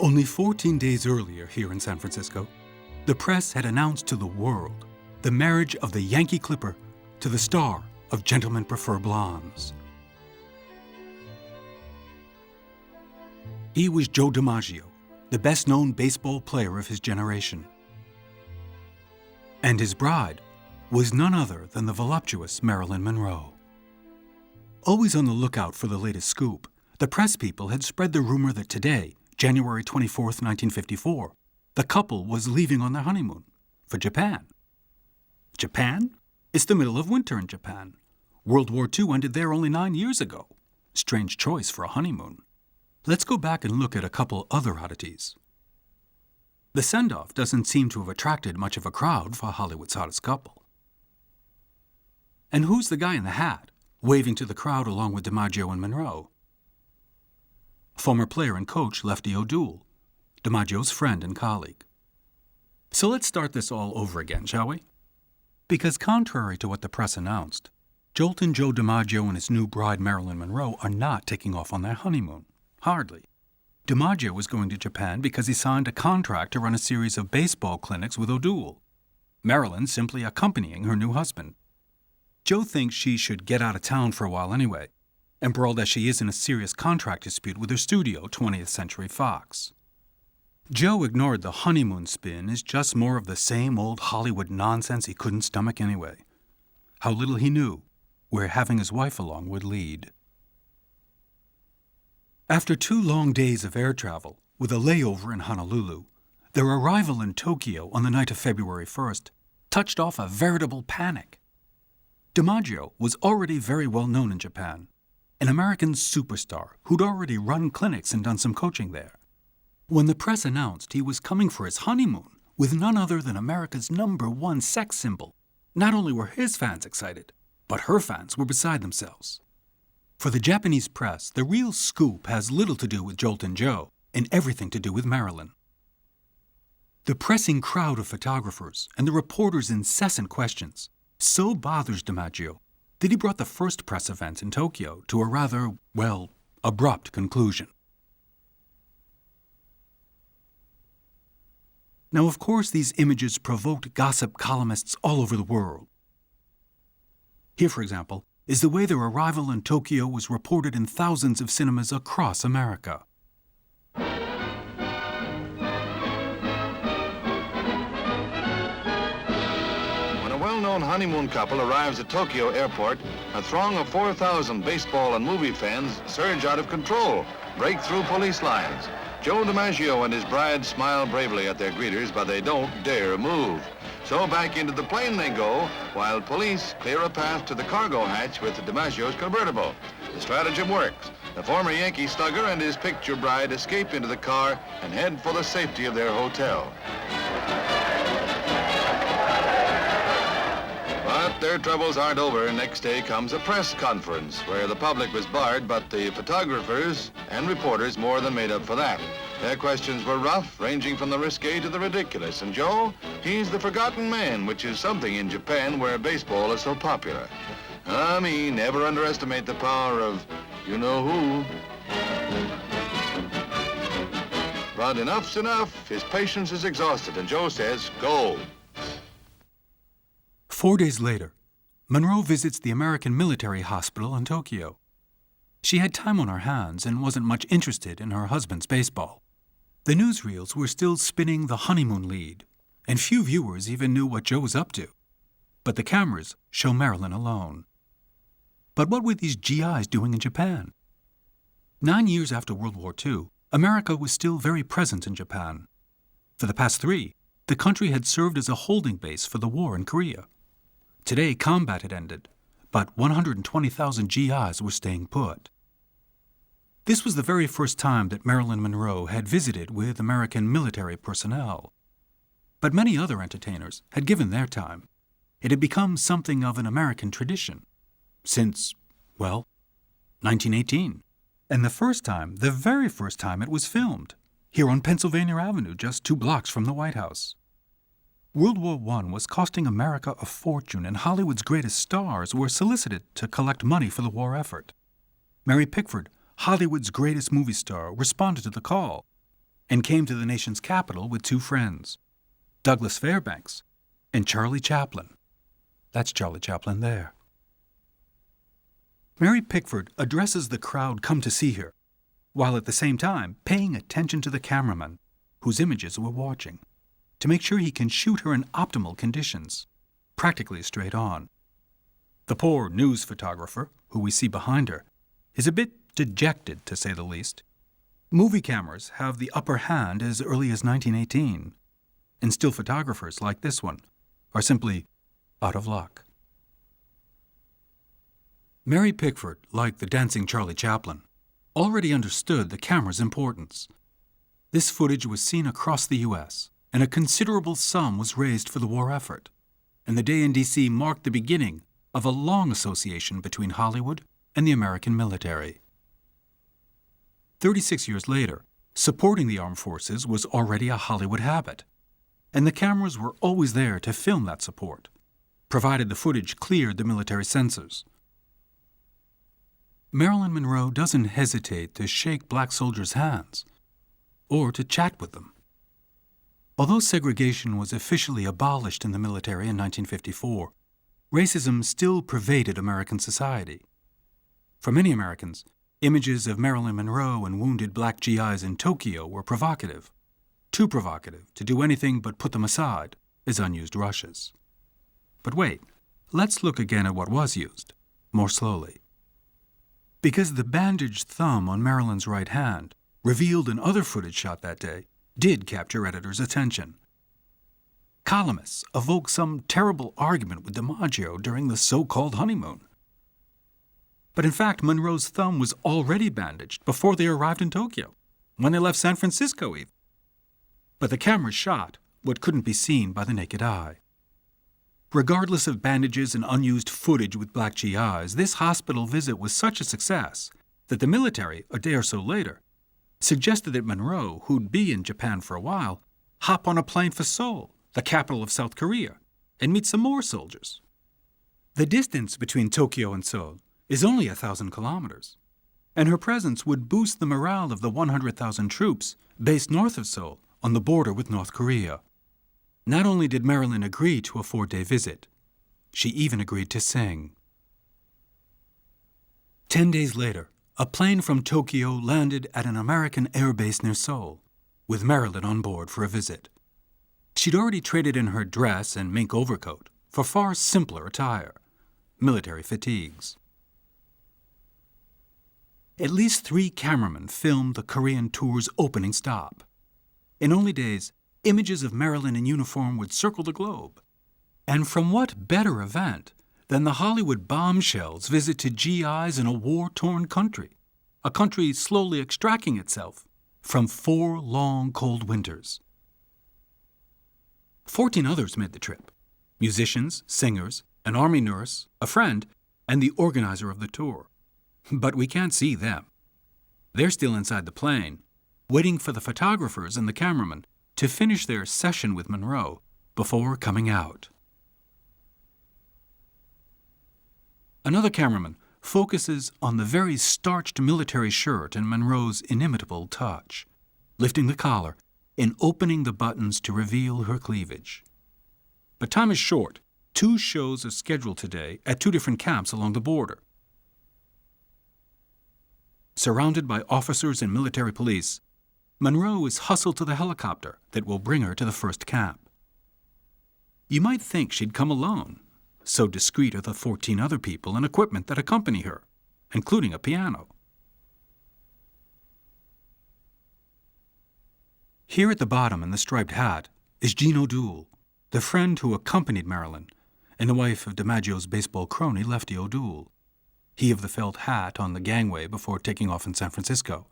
Only 14 days earlier here in San Francisco, the press had announced to the world the marriage of the Yankee Clipper to the star of Gentlemen Prefer Blondes. He was Joe DiMaggio, the best-known baseball player of his generation. And his bride was none other than the voluptuous Marilyn Monroe. Always on the lookout for the latest scoop, the press people had spread the rumor that today, January 24th, 1954, the couple was leaving on their honeymoon for Japan. Japan? It's the middle of winter in Japan. World War II ended there only 9 years ago. Strange choice for a honeymoon. Let's go back and look at a couple other oddities. The send-off doesn't seem to have attracted much of a crowd for Hollywood's hottest couple. And who's the guy in the hat, waving to the crowd along with DiMaggio and Monroe? Former player and coach Lefty O'Doul, DiMaggio's friend and colleague. So let's start this all over again, shall we? Because contrary to what the press announced, Joltin' Joe DiMaggio and his new bride Marilyn Monroe are not taking off on their honeymoon. Hardly. DiMaggio was going to Japan because he signed a contract to run a series of baseball clinics with O'Doul. Marilyn simply accompanying her new husband. Joe thinks she should get out of town for a while anyway, embroiled as she is in a serious contract dispute with her studio, 20th Century Fox. Joe ignored the honeymoon spin as just more of the same old Hollywood nonsense he couldn't stomach anyway. How little he knew where having his wife along would lead. After 2 long days of air travel, with a layover in Honolulu, their arrival in Tokyo on the night of February 1st touched off a veritable panic. DiMaggio was already very well known in Japan, an American superstar who'd already run clinics and done some coaching there. When the press announced he was coming for his honeymoon with none other than America's #1 sex symbol, not only were his fans excited, but her fans were beside themselves. For the Japanese press, the real scoop has little to do with Joltin' Joe and everything to do with Marilyn. The pressing crowd of photographers and the reporters' incessant questions so bothers DiMaggio that he brought the first press event in Tokyo to a rather, well, abrupt conclusion. Now, of course, these images provoked gossip columnists all over the world. Here, for example, is the way their arrival in Tokyo was reported in thousands of cinemas across America. When a well-known honeymoon couple arrives at Tokyo airport, a throng of 4,000 baseball and movie fans surge out of control, break through police lines. Joe DiMaggio and his bride smile bravely at their greeters, but they don't dare move. So back into the plane they go, while police clear a path to the cargo hatch with DiMaggio's convertible. The stratagem works. The former Yankee slugger and his picture bride escape into the car and head for the safety of their hotel. But their troubles aren't over. Next day comes a press conference where the public was barred, but the photographers and reporters more than made up for that. Their questions were rough, ranging from the risque to the ridiculous. And Joe, he's the forgotten man, which is something in Japan where baseball is so popular. Never underestimate the power of you-know-who. But enough's enough. His patience is exhausted, and Joe says, go. 4 days later, Monroe visits the American Military Hospital in Tokyo. She had time on her hands and wasn't much interested in her husband's baseball. The newsreels were still spinning the honeymoon lead, and few viewers even knew what Joe was up to. But the cameras show Marilyn alone. But what were these GIs doing in Japan? 9 years after World War II, America was still very present in Japan. For the past 3, the country had served as a holding base for the war in Korea. Today, combat had ended, but 120,000 GIs were staying put. This was the very first time that Marilyn Monroe had visited with American military personnel. But many other entertainers had given their time. It had become something of an American tradition since, well, 1918. And the very first time it was filmed, here on Pennsylvania Avenue, just 2 blocks from the White House. World War I was costing America a fortune, and Hollywood's greatest stars were solicited to collect money for the war effort. Mary Pickford, Hollywood's greatest movie star, responded to the call. and came to the nation's capital with two friends, Douglas Fairbanks and Charlie Chaplin. That's Charlie Chaplin there. Mary Pickford addresses the crowd come to see her, while at the same time paying attention to the cameraman, whose images we're watching, to make sure he can shoot her in optimal conditions, practically straight on. The poor news photographer, who we see behind her, is a bit dejected, to say the least. Movie cameras have the upper hand as early as 1918, and still photographers like this one are simply out of luck. Mary Pickford, like the dancing Charlie Chaplin, already understood the camera's importance. This footage was seen across the U.S., and a considerable sum was raised for the war effort, and the day in D.C. marked the beginning of a long association between Hollywood and the American military. 36 years later, supporting the armed forces was already a Hollywood habit, and the cameras were always there to film that support, provided the footage cleared the military censors. Marilyn Monroe doesn't hesitate to shake black soldiers' hands or to chat with them. Although segregation was officially abolished in the military in 1954, racism still pervaded American society. For many Americans, images of Marilyn Monroe and wounded black GIs in Tokyo were provocative, too provocative to do anything but put them aside as unused rushes. But wait, let's look again at what was used, more slowly. Because the bandaged thumb on Marilyn's right hand, revealed in other footage shot that day, did capture editors' attention. Columnists evoked some terrible argument with DiMaggio during the so-called honeymoon. But in fact, Monroe's thumb was already bandaged before they arrived in Tokyo, when they left San Francisco even. But the camera shot what couldn't be seen by the naked eye. Regardless of bandages and unused footage with black GIs, this hospital visit was such a success that the military, a day or so later, suggested that Monroe, who'd be in Japan for a while, hop on a plane for Seoul, the capital of South Korea, and meet some more soldiers. The distance between Tokyo and Seoul is only 1,000 kilometers, and her presence would boost the morale of the 100,000 troops based north of Seoul on the border with North Korea. Not only did Marilyn agree to a 4-day visit, she even agreed to sing. 10 days later, a plane from Tokyo landed at an American air base near Seoul, with Marilyn on board for a visit. She'd already traded in her dress and mink overcoat for far simpler attire, military fatigues. At least 3 cameramen filmed the Korean tour's opening stop. In only days, images of Marilyn in uniform would circle the globe. And from what better event than the Hollywood bombshells visit to GIs in a war-torn country, a country slowly extracting itself from 4 long, cold winters. 14 others made the trip: musicians, singers, an army nurse, a friend, and the organizer of the tour. But we can't see them. They're still inside the plane, waiting for the photographers and the cameramen to finish their session with Monroe before coming out. Another cameraman focuses on the very starched military shirt and Monroe's inimitable touch, lifting the collar and opening the buttons to reveal her cleavage. But time is short. 2 shows are scheduled today at 2 different camps along the border. Surrounded by officers and military police, Monroe is hustled to the helicopter that will bring her to the first camp. You might think she'd come alone, so discreet are the 14 other people and equipment that accompany her, including a piano. Here at the bottom in the striped hat is Jean O'Doul, the friend who accompanied Marilyn, and the wife of DiMaggio's baseball crony Lefty O'Doul, he of the felt hat on the gangway before taking off in San Francisco.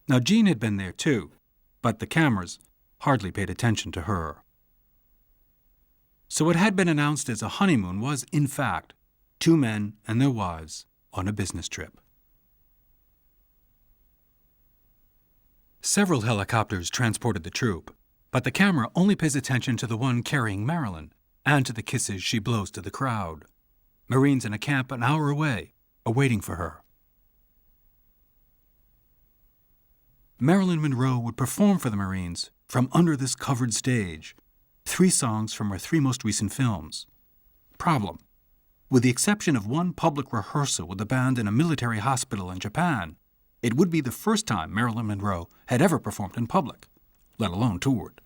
Now, Jean had been there too, but the cameras hardly paid attention to her. So what had been announced as a honeymoon was, in fact, 2 men and their wives on a business trip. Several helicopters transported the troop, but the camera only pays attention to the one carrying Marilyn and to the kisses she blows to the crowd. Marines in a camp an hour away are waiting for her. Marilyn Monroe would perform for the Marines from under this covered stage, 3 songs from her 3 most recent films. Problem: with the exception of one public rehearsal with the band in a military hospital in Japan, it would be the first time Marilyn Monroe had ever performed in public, let alone toured.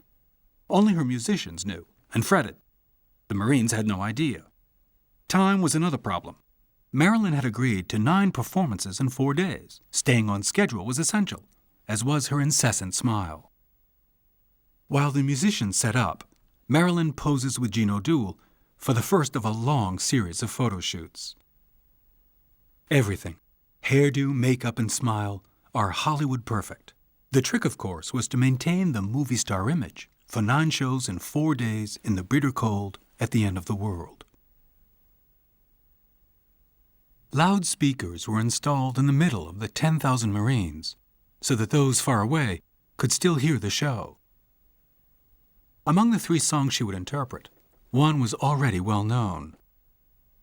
Only her musicians knew and fretted. The Marines had no idea. Time was another problem. Marilyn had agreed to 9 performances in 4 days. Staying on schedule was essential, as was her incessant smile. While the musicians set up, Marilyn poses with Gene O'Doul for the first of a long series of photo shoots. Everything, hairdo, makeup, and smile, are Hollywood perfect. The trick, of course, was to maintain the movie star image for 9 shows in 4 days in the bitter cold at the end of the world. Loudspeakers were installed in the middle of the 10,000 Marines so that those far away could still hear the show. Among the 3 songs she would interpret, one was already well known: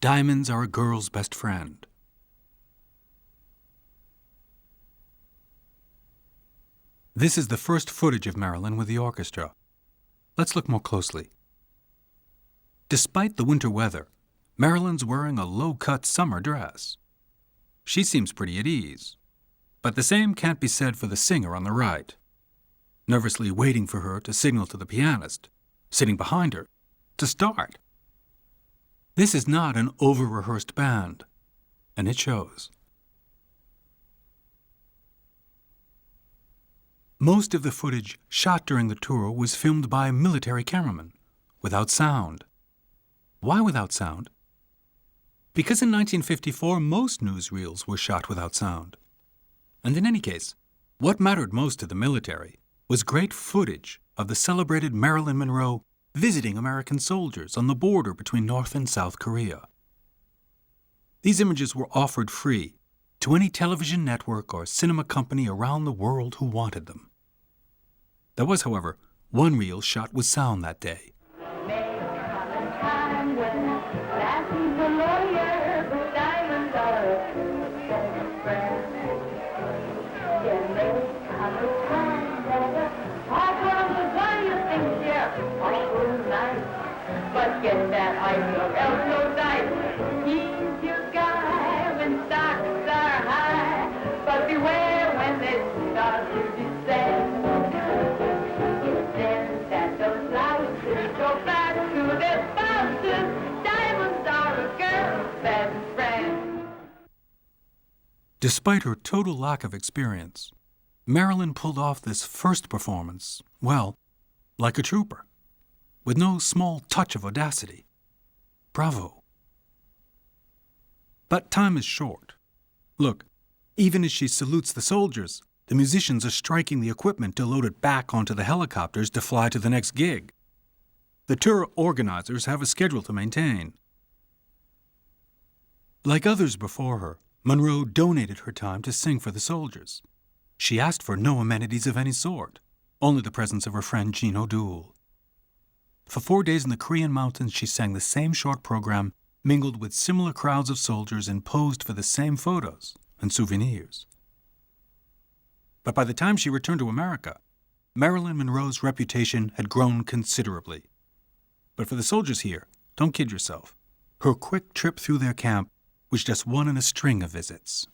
"Diamonds Are a Girl's Best Friend." This is the first footage of Marilyn with the orchestra. Let's look more closely. Despite the winter weather, Marilyn's wearing a low-cut summer dress. She seems pretty at ease, but the same can't be said for the singer on the right, nervously waiting for her to signal to the pianist, sitting behind her, to start. This is not an over-rehearsed band, and it shows. Most of the footage shot during the tour was filmed by military cameramen, without sound. Why without sound? Because in 1954, most newsreels were shot without sound. And in any case, what mattered most to the military was great footage of the celebrated Marilyn Monroe visiting American soldiers on the border between North and South Korea. These images were offered free to any television network or cinema company around the world who wanted them. There was, however, one reel shot with sound that day. Get that ice so so nice. Keep your guy when stocks are high, but beware when they start to descend. It's then that those louses go back to their spouses. Diamonds are a girl's best friend. Despite her total lack of experience, Marilyn pulled off this first performance, well, like a trooper, with no small touch of audacity. Bravo. But time is short. Look, even as she salutes the soldiers, the musicians are striking the equipment to load it back onto the helicopters to fly to the next gig. The tour organizers have a schedule to maintain. Like others before her, Monroe donated her time to sing for the soldiers. She asked for no amenities of any sort, only the presence of her friend Gene O'Doul. For 4 days in the Korean mountains, she sang the same short program, mingled with similar crowds of soldiers, and posed for the same photos and souvenirs. But by the time she returned to America, Marilyn Monroe's reputation had grown considerably. But for the soldiers here, don't kid yourself. Her quick trip through their camp was just one in a string of visits.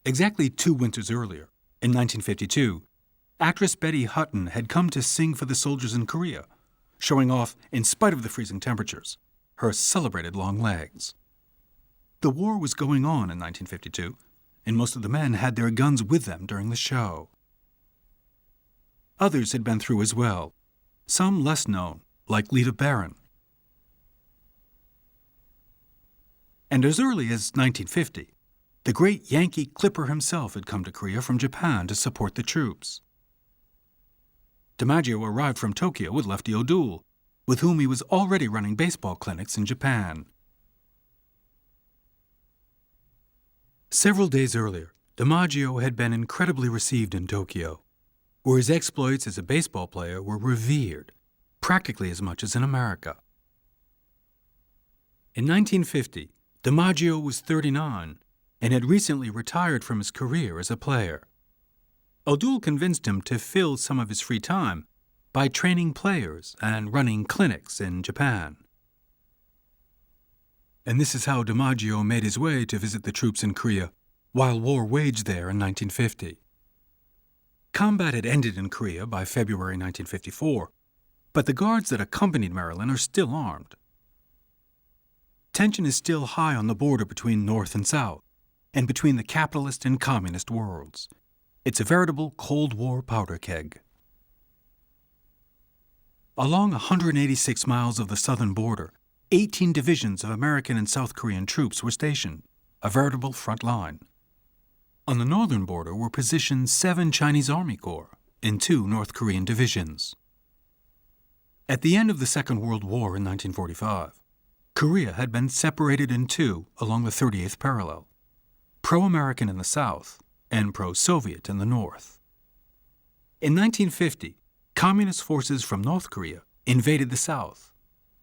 Exactly 2 winters earlier, in 1952, actress Betty Hutton had come to sing for the soldiers in Korea, showing off, in spite of the freezing temperatures, her celebrated long legs. The war was going on in 1952, and most of the men had their guns with them during the show. Others had been through as well, some less known, like Lita Barron. And as early as 1950, the great Yankee Clipper himself had come to Korea from Japan to support the troops. DiMaggio arrived from Tokyo with Lefty O'Doul, with whom he was already running baseball clinics in Japan. Several days earlier, DiMaggio had been incredibly received in Tokyo, where his exploits as a baseball player were revered, practically as much as in America. In 1950, DiMaggio was 39 and had recently retired from his career as a player. O'Doul convinced him to fill some of his free time by training players and running clinics in Japan. And this is how DiMaggio made his way to visit the troops in Korea while war waged there in 1950. Combat had ended in Korea by February 1954, but the guards that accompanied Marilyn are still armed. Tension is still high on the border between North and South, and between the capitalist and communist worlds. It's a veritable Cold War powder keg. Along 186 miles of the southern border, 18 divisions of American and South Korean troops were stationed, a veritable front line. On the northern border were positioned 7 Chinese Army Corps and 2 North Korean divisions. At the end of the Second World War in 1945, Korea had been separated in two along the 38th parallel, pro-American in the south and pro-Soviet in the north. In 1950, communist forces from North Korea invaded the south,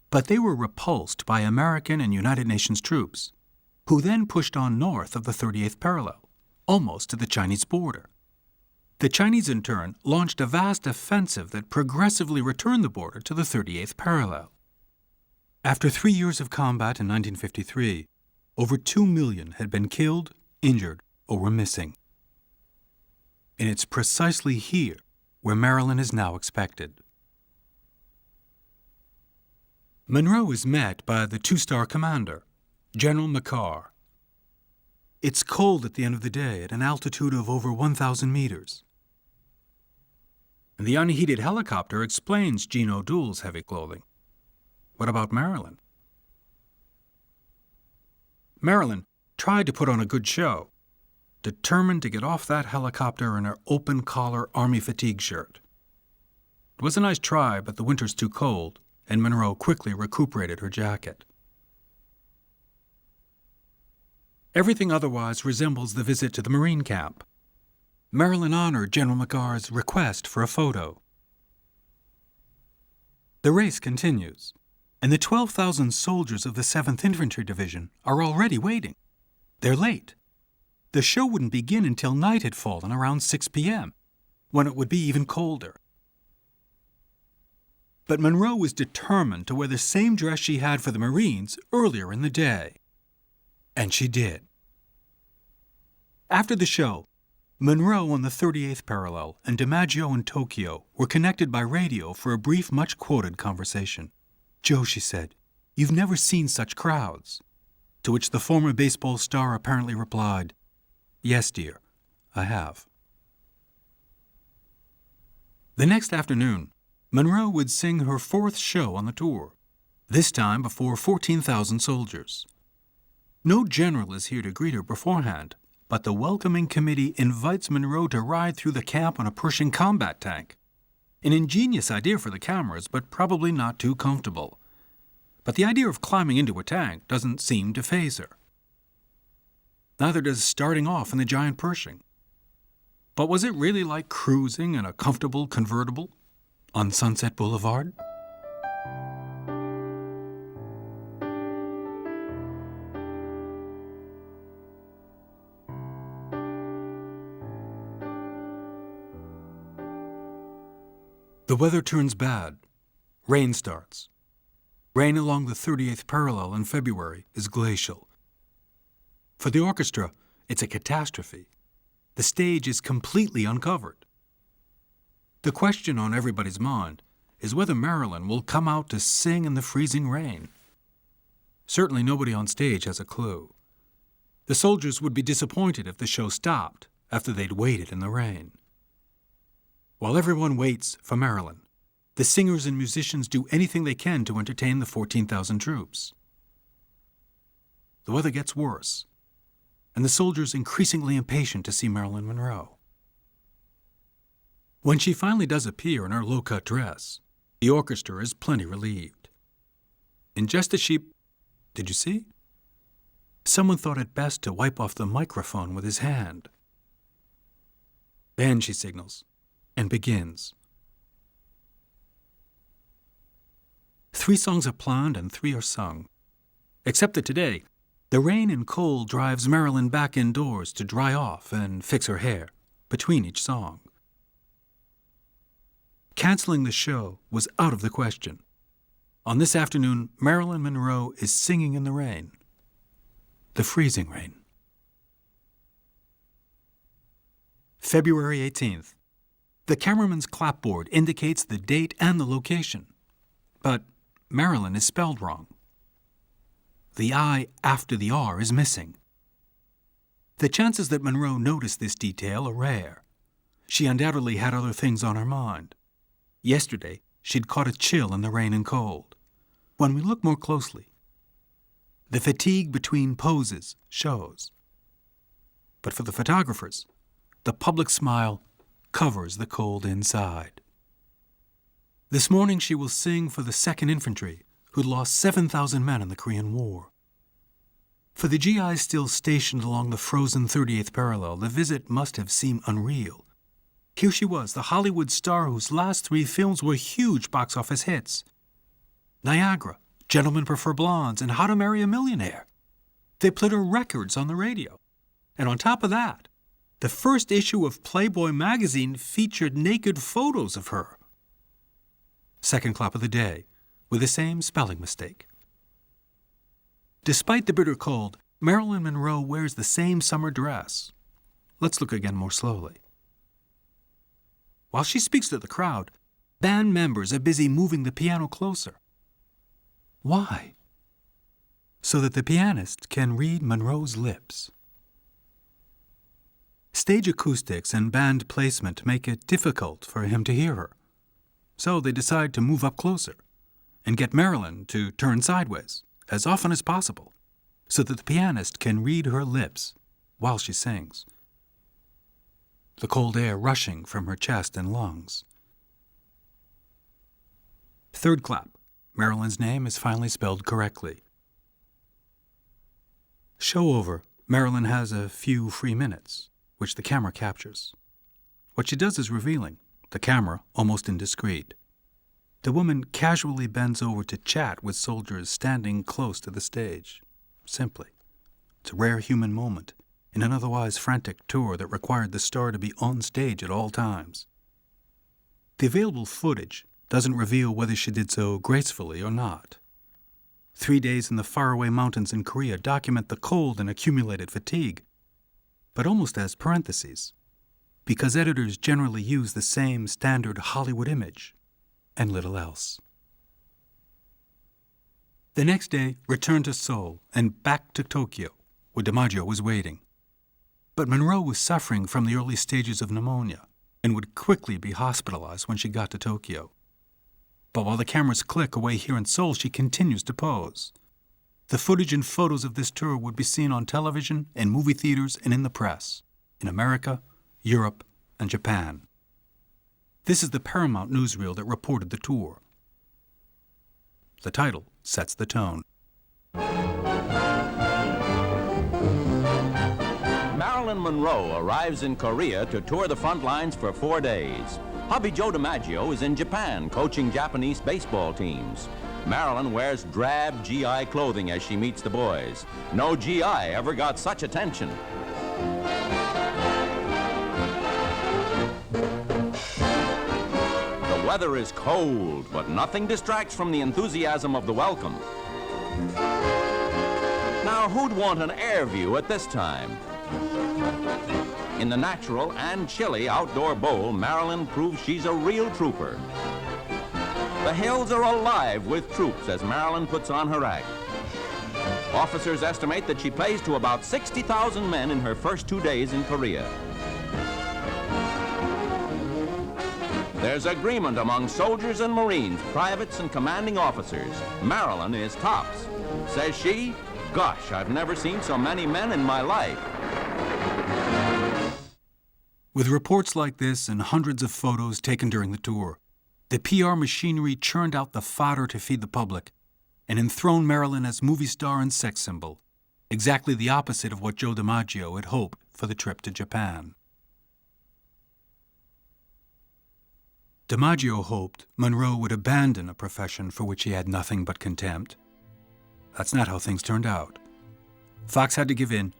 but they were repulsed by American and United Nations troops, who then pushed on north of the 38th parallel, almost to the Chinese border. The Chinese, in turn, launched a vast offensive that progressively returned the border to the 38th parallel. After 3 years of combat in 1953, over 2 million had been killed, injured, or were missing. And it's precisely here where Marilyn is now expected. Monroe is met by the 2-star commander, General McCarr. It's cold at the end of the day at an altitude of over 1,000 meters. And the unheated helicopter explains Gene O'Doul's heavy clothing. What about Marilyn? Marilyn tried to put on a good show, determined to get off that helicopter in her open-collar army fatigue shirt. It was a nice try, but the winter's too cold, and Monroe quickly recuperated her jacket. Everything otherwise resembles the visit to the Marine camp. Marilyn honored General McCarr's request for a photo. The race continues, and the 12,000 soldiers of the 7th Infantry Division are already waiting. They're late. The show wouldn't begin until night had fallen around 6 p.m., when it would be even colder. But Monroe was determined to wear the same dress she had for the Marines earlier in the day. And she did. After the show, Monroe on the 38th parallel and DiMaggio in Tokyo were connected by radio for a brief, much-quoted conversation. "Joe," she said, "you've never seen such crowds." To which the former baseball star apparently replied, "Yes, dear, I have." The next afternoon, Monroe would sing her 4th show on the tour, this time before 14,000 soldiers. No general is here to greet her beforehand, but the welcoming committee invites Monroe to ride through the camp on a Pershing combat tank. An ingenious idea for the cameras, but probably not too comfortable. But the idea of climbing into a tank doesn't seem to faze her. Neither does starting off in the giant Pershing. But was it really like cruising in a comfortable convertible on Sunset Boulevard? The weather turns bad. Rain starts. Rain along the 38th parallel in February is glacial. For the orchestra, it's a catastrophe. The stage is completely uncovered. The question on everybody's mind is whether Marilyn will come out to sing in the freezing rain. Certainly nobody on stage has a clue. The soldiers would be disappointed if the show stopped after they'd waited in the rain. While everyone waits for Marilyn, the singers and musicians do anything they can to entertain the 14,000 troops. The weather gets worse, and the soldiers increasingly impatient to see Marilyn Monroe. When she finally does appear in her low-cut dress, the orchestra is plenty relieved. And just as she... Did you see? Someone thought it best to wipe off the microphone with his hand. Then she signals and begins. 3 songs are planned and 3 are sung. Except that today, the rain and cold drives Marilyn back indoors to dry off and fix her hair between each song. Canceling the show was out of the question. On this afternoon, Marilyn Monroe is singing in the rain. The freezing rain. February 18th. The cameraman's clapboard indicates the date and the location. But Marilyn is spelled wrong. The I after the R is missing. The chances that Monroe noticed this detail are rare. She undoubtedly had other things on her mind. Yesterday, she'd caught a chill in the rain and cold. When we look more closely, the fatigue between poses shows. But for the photographers, the public smile covers the cold inside. This morning she will sing for the 2nd Infantry, who'd lost 7,000 men in the Korean War. For the GIs still stationed along the frozen 38th parallel, the visit must have seemed unreal. Here she was, the Hollywood star whose last 3 films were huge box office hits. Niagara, Gentlemen Prefer Blondes, and How to Marry a Millionaire. They played her records on the radio. And on top of that, the first issue of Playboy magazine featured naked photos of her. Second clap of the day, with the same spelling mistake. Despite the bitter cold, Marilyn Monroe wears the same summer dress. Let's look again more slowly. While she speaks to the crowd, band members are busy moving the piano closer. Why? So that the pianist can read Monroe's lips. Stage acoustics and band placement make it difficult for him to hear her. So they decide to move up closer and get Marilyn to turn sideways as often as possible so that the pianist can read her lips while she sings. The cold air rushing from her chest and lungs. Third clap. Marilyn's name is finally spelled correctly. Show over. Marilyn has a few free minutes, which the camera captures. What she does is revealing, the camera almost indiscreet. The woman casually bends over to chat with soldiers standing close to the stage. Simply. It's a rare human moment in an otherwise frantic tour that required the star to be on stage at all times. The available footage doesn't reveal whether she did so gracefully or not. 3 days in the faraway mountains in Korea document the cold and accumulated fatigue, but almost as parentheses, because editors generally use the same standard Hollywood image and little else. The next day, return to Seoul and back to Tokyo, where DiMaggio was waiting. But Monroe was suffering from the early stages of pneumonia and would quickly be hospitalized when she got to Tokyo. But while the cameras click away here in Seoul, she continues to pose. The footage and photos of this tour would be seen on television, in movie theaters, and in the press, in America, Europe, and Japan. This is the Paramount newsreel that reported the tour. The title sets the tone. Marilyn Monroe arrives in Korea to tour the front lines for 4 days. Hubby Joe DiMaggio is in Japan coaching Japanese baseball teams. Marilyn wears drab GI clothing as she meets the boys. No GI ever got such attention. The weather is cold, but nothing distracts from the enthusiasm of the welcome. Now, who'd want an air view at this time? In the natural and chilly outdoor bowl, Marilyn proves she's a real trooper. The hills are alive with troops as Marilyn puts on her act. Officers estimate that she plays to about 60,000 men in her first 2 days in Korea. There's agreement among soldiers and Marines, privates and commanding officers. Marilyn is tops. Says she, "Gosh, I've never seen so many men in my life." With reports like this and hundreds of photos taken during the tour, the PR machinery churned out the fodder to feed the public and enthroned Marilyn as movie star and sex symbol, exactly the opposite of what Joe DiMaggio had hoped for the trip to Japan. DiMaggio hoped Monroe would abandon a profession for which he had nothing but contempt. That's not how things turned out. Fox had to give in.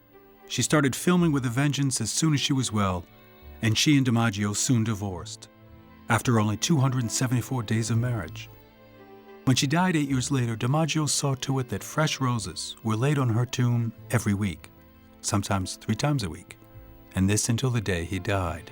She started filming with a vengeance as soon as she was well, and she and DiMaggio soon divorced. after only 274 days of marriage. When she died 8 years later, DiMaggio saw to it that fresh roses were laid on her tomb every week, sometimes 3 times a week, and this until the day he died.